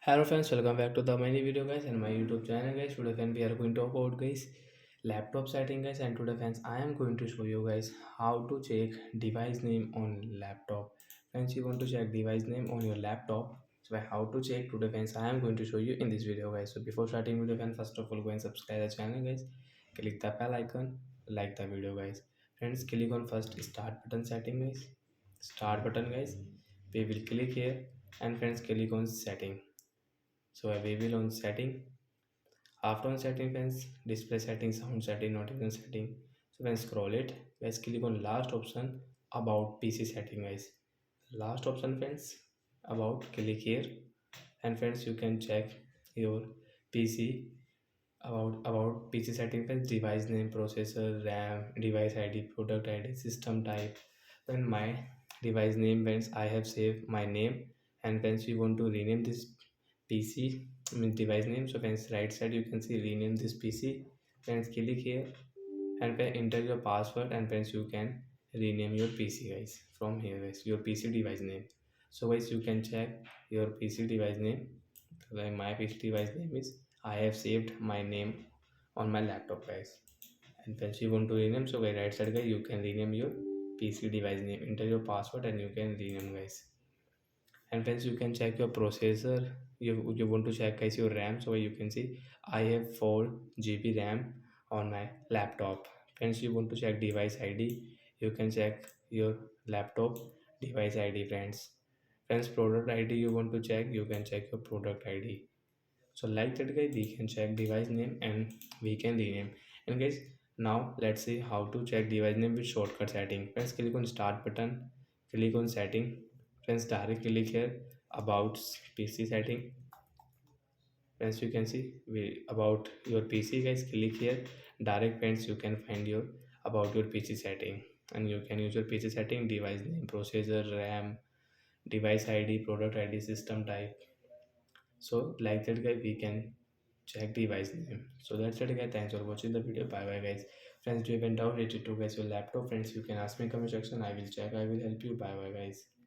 Hello friends, welcome back to the mini video guys and my YouTube channel guys. Today friends we are going to talk about guys laptop setting guys, and today friends I am going to show you guys how to check device name on laptop. Friends, you want to check device name on your laptop. So how to check today friends I am going to show you in this video guys. So before starting video friends, first of all go and subscribe the channel guys. Click the bell icon, like the video guys. Friends, click on first start button setting guys. Start button guys. We will click here and friends click on setting. So we will on setting. After on setting friends, display setting, sound setting, notification setting. So when scroll it, guys click on last option about PC setting guys. Last option friends about, click here and friends you can check your PC about PC setting friends, device name, processor, RAM, device ID, product ID, system type. When my device name friends I have saved my name, and friends we want to rename this PC means device name. So friends right side you can see rename this PC. Friends click here and then enter your password, and friends you can rename your PC guys from here guys, your PC device name. So guys you can check your PC device name. Like my PC device name is, I have saved my name on my laptop guys. And once you want to rename, so by right side guys you can rename your PC device name, enter your password and you can rename guys. And friends you can check your processor. You want to check guys your RAM. So you can see I have 4 GB RAM on my laptop. Friends, you want to check device ID, you can check your laptop device ID. Friends, product ID you want to check, you can check your product ID. So like that guys we can check device name and we can rename. And guys, now let's see how to check device name with shortcut setting. Friends, click on start button, click on setting. Friends, directly click here about PC setting. Friends, you can see we about your PC guys, click here direct. Friends, you can find your about your PC setting, and you can use your PC setting, device name, processor, RAM, device ID, product ID, system type. So like that guy we can check device name. So that's it guys, thanks for watching the video, bye bye guys. Friends, do you have any doubt related to guys your laptop, friends you can ask me in comment section, I will check, I will help you. Bye bye guys.